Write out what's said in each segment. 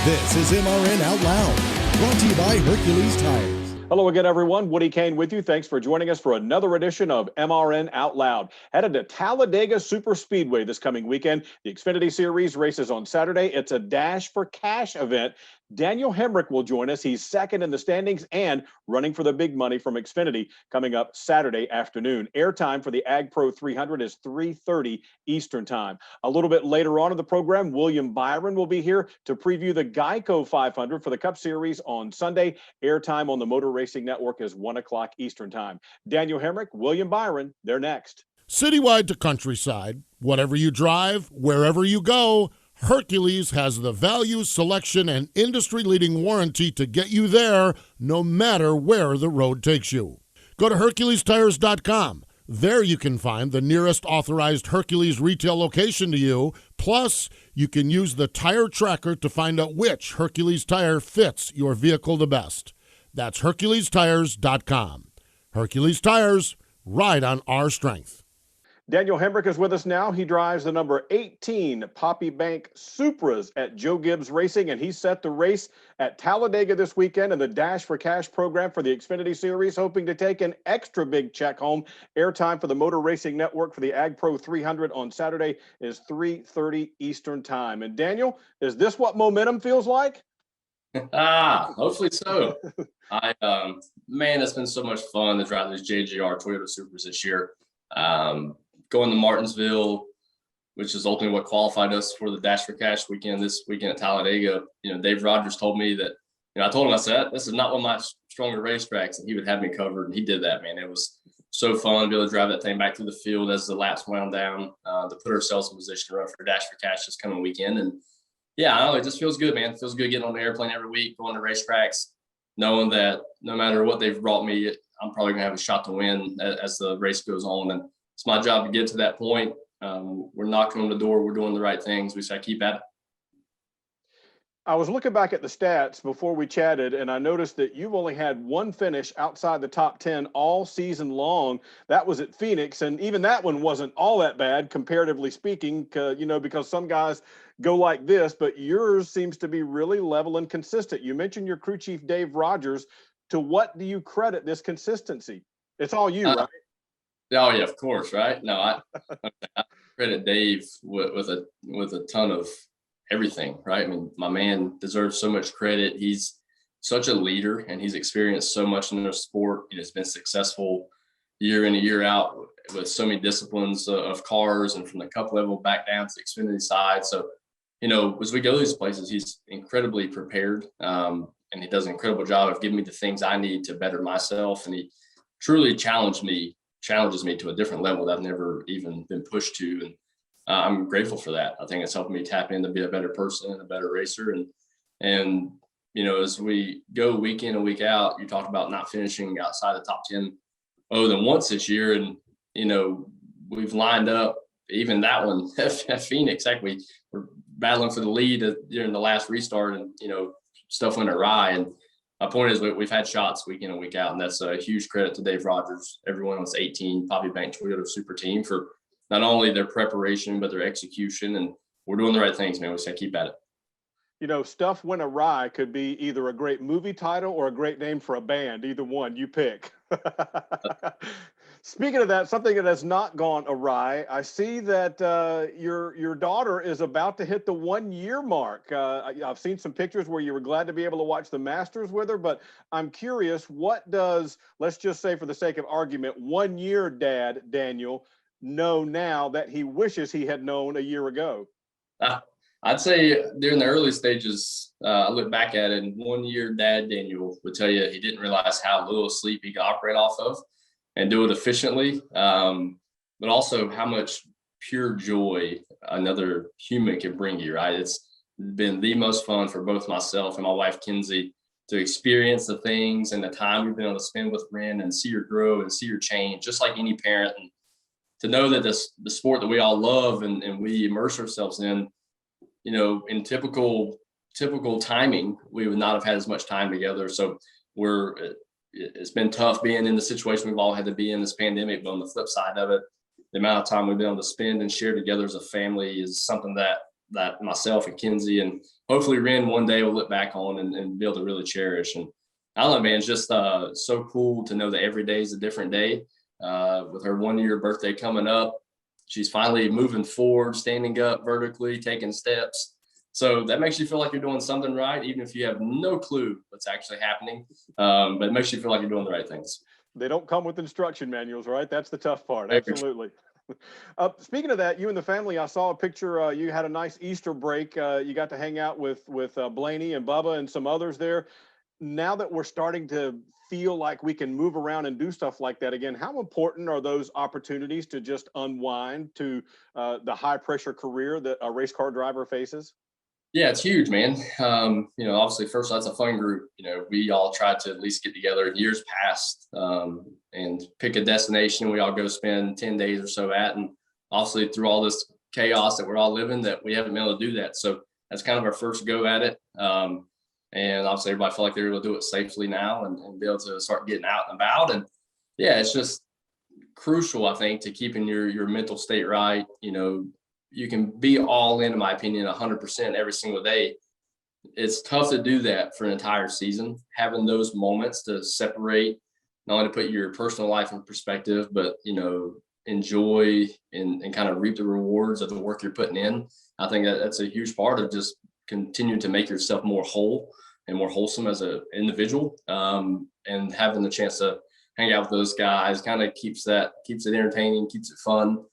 This is MRN Out Loud, brought to you by Hercules Tires. Hello again, everyone. Woody Cain with you. Thanks for joining us for another edition of MRN Out Loud. Headed to Talladega Super Speedway this coming weekend. The Xfinity Series races on Saturday. It's a Dash for Cash event. Damiel Hemric will join us. He's second in the standings and running for the big money from Xfinity coming up Saturday afternoon. Airtime for the Ag Pro 300 is 3:30 Eastern Time. A little bit later on in the program, William Byron will be here to preview the Geico 500 for the Cup Series on Sunday. Airtime on the Motor Racing Network is 1 o'clock Eastern Time. Damiel Hemric, William Byron, they're next. Citywide to countryside, whatever you drive, wherever you go, Hercules has the value, selection, and industry-leading warranty to get you there no matter where the road takes you. Go to HerculesTires.com. There you can find the nearest authorized Hercules retail location to you. Plus, you can use the tire tracker to find out which Hercules tire fits your vehicle the best. That's HerculesTires.com. Hercules Tires, ride on our strength. Damiel Hemric is with us now. He drives the number 18 Poppy Bank Supras at Joe Gibbs Racing, and he's set the race at Talladega this weekend in the Dash for Cash program for the Xfinity Series, hoping to take an extra big check home. Airtime for the Motor Racing Network for the Ag Pro 300 on Saturday is 3:30 Eastern Time. And Damiel, is this what momentum feels like? Hopefully so. Man, it's been so much fun to drive these JGR Toyota Supers this year. Going to Martinsville, which is ultimately what qualified us for the Dash for Cash weekend this weekend at Talladega. Dave Rogers told me that, I told him, I said, this is not one of my stronger racetracks, and he would have me covered. And he did that, man. It was so fun to be able to drive that thing back through the field as the laps wound down, to put ourselves in position to run for Dash for Cash this coming weekend. And yeah, I don't know, it just feels good, man. It feels good getting on the airplane every week, going to racetracks, knowing that no matter what they've brought me, I'm probably going to have a shot to win as the race goes on. And it's my job to get to that point. We're knocking on the door. We're doing the right things. We should keep at it. I was looking back at the stats before we chatted, and I noticed that you've only had one finish outside the top 10 all season long. That was at Phoenix, and even that one wasn't all that bad, comparatively speaking, because some guys go like this, but yours seems to be really level and consistent. You mentioned your crew chief, Dave Rogers. To what do you credit this consistency? It's all you, right? Oh yeah, of course, right? No, I credit Dave with a ton of everything, right? I mean, my man deserves so much credit. He's such a leader, and he's experienced so much in the sport. He's been successful year in and year out with so many disciplines of cars, and from the Cup level back down to the Xfinity side. So, as we go to these places, he's incredibly prepared, and he does an incredible job of giving me the things I need to better myself. And he truly challenges me to a different level that I've never even been pushed to. And I'm grateful for that. I think it's helping me tap in to be a better person and a better racer. And as we go week in and week out, you talked about not finishing outside the top 10 other than once this year. And, we've lined up even that one at Phoenix. Heck, we're battling for the lead during the last restart, and, stuff went awry. And my point is we've had shots week in and week out, and that's a huge credit to Dave Rogers, everyone on this 18 Poppy Bank Toyota Super team for not only their preparation, but their execution. And we're doing the right things, man. We say keep at it. Stuff went awry could be either a great movie title or a great name for a band. Either one, you pick. Speaking of that, something that has not gone awry, I see that your daughter is about to hit the 1 year mark. I've seen some pictures where you were glad to be able to watch the Masters with her, but I'm curious, what does, let's just say for the sake of argument, 1 year dad Damiel know now that he wishes he had known a year ago? I'd say during the early stages, I look back at it, and 1 year dad Damiel would tell you he didn't realize how little sleep he could operate off of and do it efficiently, but also how much pure joy another human can bring you, right? It's been the most fun for both myself and my wife, Kinsey, to experience the things and the time we've been able to spend with Ren and see her grow and see her change, just like any parent. And to know that the sport that we all love and we immerse ourselves in, in typical timing, we would not have had as much time together. So it's been tough being in the situation we've all had to be in this pandemic, but on the flip side of it, the amount of time we've been able to spend and share together as a family is something that that myself and Kenzie and hopefully Ren one day will look back on and be able to really cherish. And I don't know, man, it's just so cool to know that every day is a different day. With her 1 year birthday coming up, she's finally moving forward, standing up vertically, taking steps. So that makes you feel like you're doing something right, even if you have no clue what's actually happening. But it makes you feel like you're doing the right things. They don't come with instruction manuals, right? That's the tough part. Absolutely. Speaking of that, you and the family, I saw a picture. You had a nice Easter break. You got to hang out with Blaney and Bubba and some others there. Now that we're starting to feel like we can move around and do stuff like that again, how important are those opportunities to just unwind to the high pressure career that a race car driver faces? Yeah, it's huge, man. Obviously, first, that's a fun group. We all tried to at least get together in years past and pick a destination we all go spend 10 days or so at. And obviously, through all this chaos that we're all living, that we haven't been able to do that. So that's kind of our first go at it. And obviously, everybody felt like they're able to do it safely now and be able to start getting out and about. And yeah, it's just crucial, I think, to keeping your mental state right. You can be all in my opinion, 100% every single day. It's tough to do that for an entire season. Having those moments to separate, not only to put your personal life in perspective, but, enjoy and kind of reap the rewards of the work you're putting in. I think that's a huge part of just continuing to make yourself more whole and more wholesome as an individual. And having the chance to hang out with those guys kind of keeps it entertaining, keeps it fun.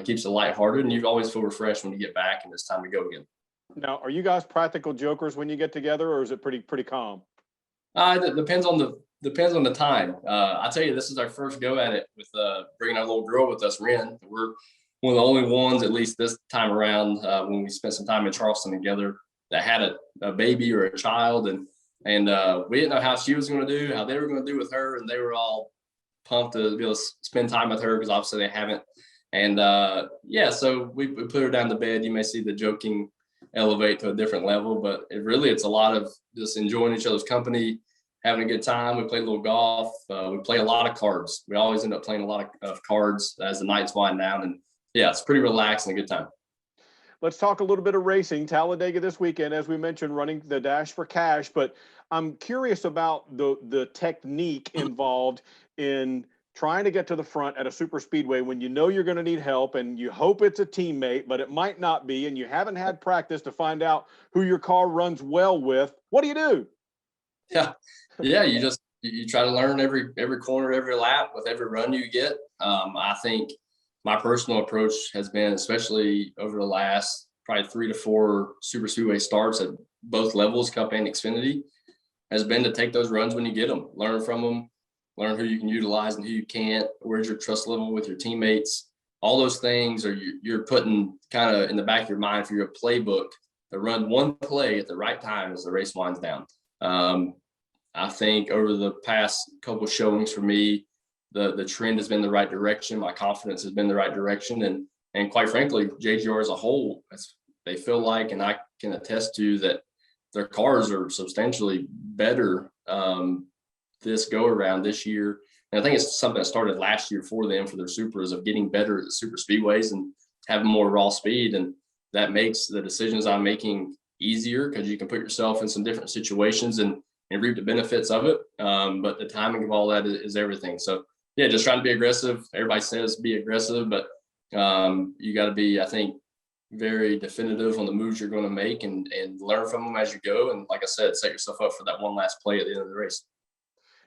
Keeps it lighthearted, and you always feel refreshed when you get back and it's time to go again. Now, are you guys practical jokers when you get together, or is it pretty calm? It depends on the time. I tell you, this is our first go at it with bringing our little girl with us, Ren. We're one of the only ones, at least this time around, when we spent some time in Charleston together, that had a baby or a child, and we didn't know how she was going to do, how they were going to do with her, and they were all pumped to be able to spend time with her because obviously they haven't. And so we put her down to bed. You may see the joking elevate to a different level, but it's a lot of just enjoying each other's company, having a good time. We play a little golf. We play a lot of cards. We always end up playing a lot of cards as the nights wind down. And yeah, it's pretty relaxed and a good time. Let's talk a little bit of racing. Talladega this weekend, as we mentioned, running the Dash for Cash. But I'm curious about the technique involved in trying to get to the front at a super speedway when you know you're going to need help and you hope it's a teammate, but it might not be, and you haven't had practice to find out who your car runs well with. What do you do? Yeah. You try to learn every corner, every lap with every run you get. I think my personal approach has been, especially over the last probably 3 to 4 super speedway starts at both levels, Cup and Xfinity, has been to take those runs when you get them, learn from them, learn who you can utilize and who you can't. Where's your trust level with your teammates? All those things you're putting kind of in the back of your mind for your playbook to run one play at the right time as the race winds down. I think over the past couple showings for me, the trend has been the right direction. My confidence has been the right direction. And quite frankly, JGR as a whole, they feel like, and I can attest to, that their cars are substantially better this go around this year. And I think it's something that started last year for them, for their Supras, of getting better at the super speedways and having more raw speed. And that makes the decisions I'm making easier because you can put yourself in some different situations and reap the benefits of it. But the timing of all that is everything. So yeah, just trying to be aggressive. Everybody says be aggressive, but you got to be, I think, very definitive on the moves you're going to make and learn from them as you go. And like I said, set yourself up for that one last play at the end of the race.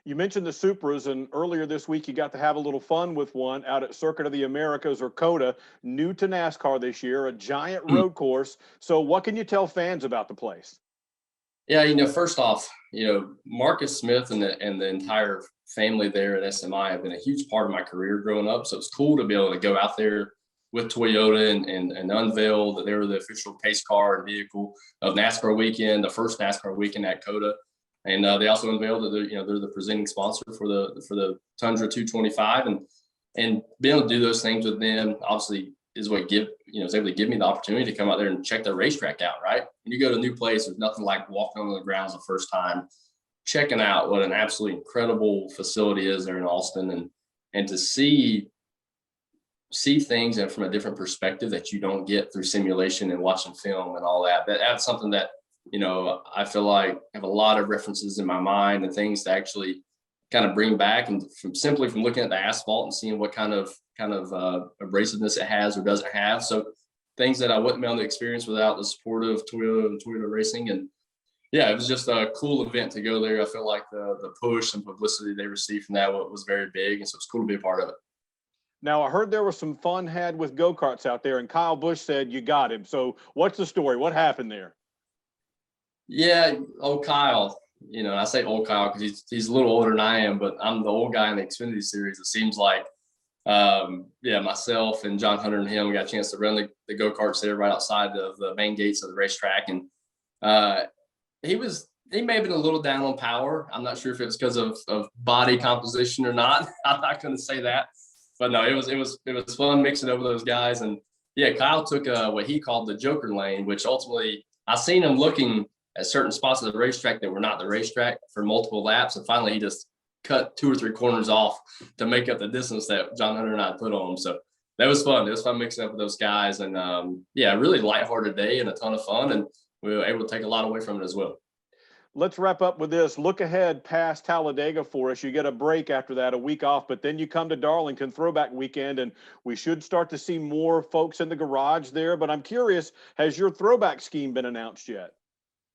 You mentioned the Supras, and earlier this week you got to have a little fun with one out at Circuit of the Americas, or COTA, new to NASCAR this year, a giant road course. So what can you tell fans about the place? Yeah, first off, Marcus Smith and the entire family there at SMI have been a huge part of my career growing up. So it's cool to be able to go out there with Toyota and unveil that they were the official pace car and vehicle of NASCAR weekend, the first NASCAR weekend at COTA. And they also unveiled that they're the presenting sponsor for the Tundra 225, and being able to do those things with them obviously is what is able to give me the opportunity to come out there and check the racetrack out. Right, when you go to a new place, there's nothing like walking on the grounds the first time, checking out what an absolutely incredible facility is there in Austin, and to see see things and from a different perspective that you don't get through simulation and watching film and all that. That's something that, I feel like I have a lot of references in my mind and things to actually kind of bring back, and from looking at the asphalt and seeing what kind of abrasiveness it has or doesn't have. So things that I wouldn't be able to experience without the support of Toyota and Toyota Racing. And yeah, it was just a cool event to go there. I feel like the push and publicity they received from that was very big. And so it's cool to be a part of it. Now, I heard there was some fun had with go-karts out there, and Kyle Busch said you got him. So what's the story? What happened there? Yeah, old Kyle. I say old Kyle because he's a little older than I am, but I'm the old guy in the Xfinity Series. It seems like, myself and John Hunter and him got a chance to run the go-karts there right outside of the main gates of the racetrack. And he may have been a little down on power. I'm not sure if it was because of body composition or not. I'm not going to say that, but no, it was fun mixing over those guys. And yeah, Kyle took what he called the Joker lane, which ultimately I seen him looking at certain spots of the racetrack that were not the racetrack for multiple laps. And finally he just cut 2 or 3 corners off to make up the distance that John Hunter and I put on him. So that was fun. It was fun mixing up with those guys. And really lighthearted day and a ton of fun. And we were able to take a lot away from it as well. Let's wrap up with this. Look ahead past Talladega for us. You get a break after that, a week off, but then you come to Darlington Throwback Weekend, and we should start to see more folks in the garage there. But I'm curious, has your throwback scheme been announced yet?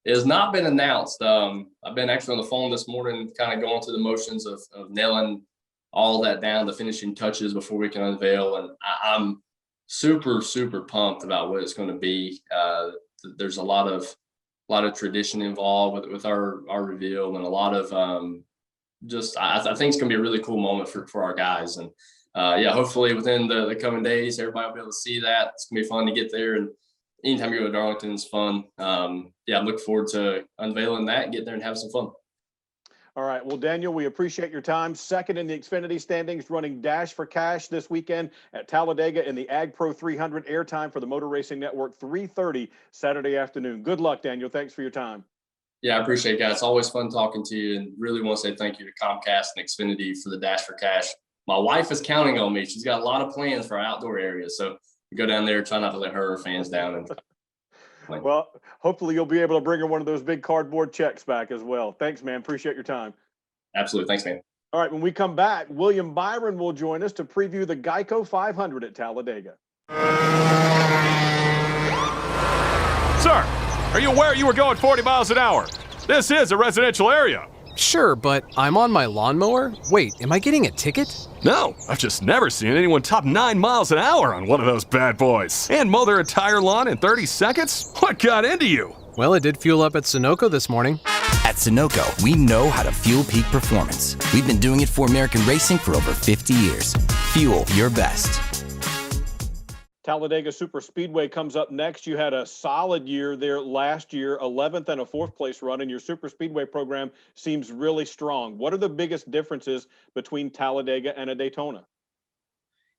It has not been announced. I've been actually on the phone this morning, kind of going through the motions of nailing all that down, the finishing touches before we can unveil. And I'm super, super pumped about what it's going to be. There's a lot of tradition involved with our reveal, and a lot of I think it's going to be a really cool moment for our guys. And hopefully within the coming days, everybody will be able to see that. It's going to be fun to get there. And anytime you go to Darlington, it's fun. I look forward to unveiling that and getting there and have some fun. All right. Well, Daniel, we appreciate your time. Second in the Xfinity standings, running Dash for Cash this weekend at Talladega in the Ag Pro 300. Airtime for the Motor Racing Network, 3:30 Saturday afternoon. Good luck, Daniel. Thanks for your time. Yeah, I appreciate it, guys. It's always fun talking to you, and really want to say thank you to Comcast and Xfinity for the Dash for Cash. My wife is counting on me. She's got a lot of plans for our outdoor area, so we go down there, try not to let her fans down. And well, hopefully you'll be able to bring her one of those big cardboard checks back as well. Thanks, man. Appreciate your time. Absolutely. Thanks, man. All right. When we come back, William Byron will join us to preview the Geico 500 at Talladega. Sir, are you aware you were going 40 miles an hour? This is a residential area. Sure, but I'm on my lawnmower? Wait, am I getting a ticket? No, I've just never seen anyone top 9 miles an hour on one of those bad boys. And mow their entire lawn in 30 seconds? What got into you? Well, it did fuel up at Sunoco this morning. At Sunoco, we know how to fuel peak performance. We've been doing it for American racing for over 50 years. Fuel your best. Talladega Super Speedway comes up next. You had a solid year there last year, 11th and a 4th place run, and your Super Speedway program seems really strong. What are the biggest differences between Talladega and a Daytona?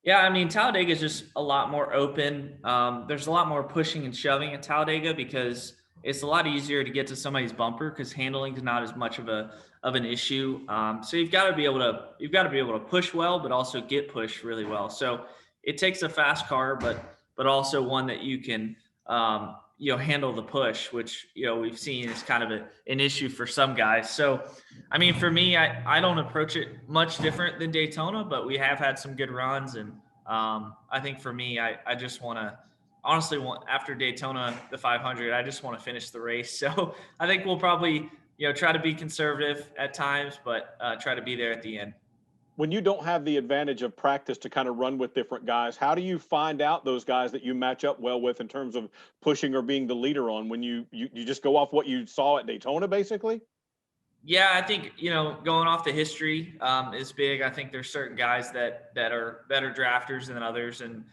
Yeah, I mean, Talladega is just a lot more open. There's a lot more pushing and shoving at Talladega because it's a lot easier to get to somebody's bumper because handling is not as much of an issue. So you've got to be able to push well, but also get pushed really well. So it takes a fast car, but also one that you can handle the push, which we've seen is kind of an issue for some guys. So I mean, for me, I don't approach it much different than Daytona, but we have had some good runs, and I think for me, I just want to honestly after Daytona, the 500, I just want to finish the race. So I think we'll probably try to be conservative at times, but try to be there at the end. When you don't have the advantage of practice to kind of run with different guys, how do you find out those guys that you match up well with in terms of pushing or being the leader on, when you just go off what you saw at Daytona, basically? Yeah, I think, going off the history is big. I think there's certain guys that are better drafters than others, and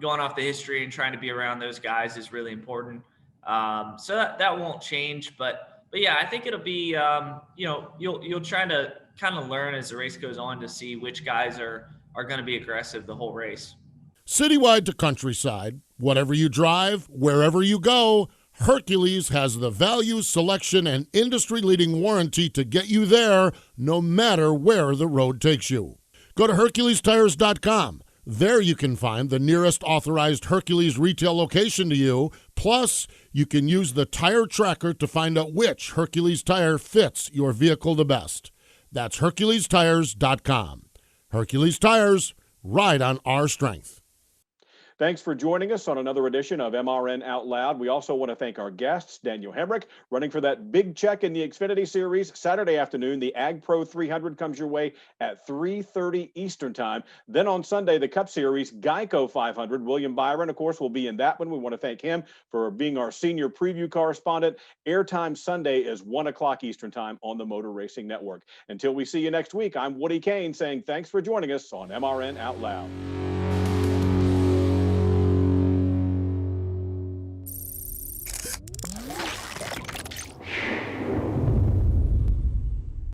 going off the history and trying to be around those guys is really important. So that won't change, but yeah, I think it'll be, you'll try to kind of learn as the race goes on to see which guys are going to be aggressive the whole race. Citywide to countryside, whatever you drive, wherever you go, Hercules has the value, selection, and industry-leading warranty to get you there no matter where the road takes you. Go to HerculesTires.com. There you can find the nearest authorized Hercules retail location to you. Plus, you can use the tire tracker to find out which Hercules tire fits your vehicle the best. That's HerculesTires.com. Hercules Tires, ride on our strength. Thanks for joining us on another edition of MRN Out Loud. We also want to thank our guests, Damiel Hemric, running for that big check in the Xfinity Series Saturday afternoon. The Ag Pro 300 comes your way at 3:30 Eastern Time. Then on Sunday, the Cup Series Geico 500. William Byron, of course, will be in that one. We want to thank him for being our senior preview correspondent. Airtime Sunday is 1 o'clock Eastern Time on the Motor Racing Network. Until we see you next week, I'm Woody Cain saying thanks for joining us on MRN Out Loud.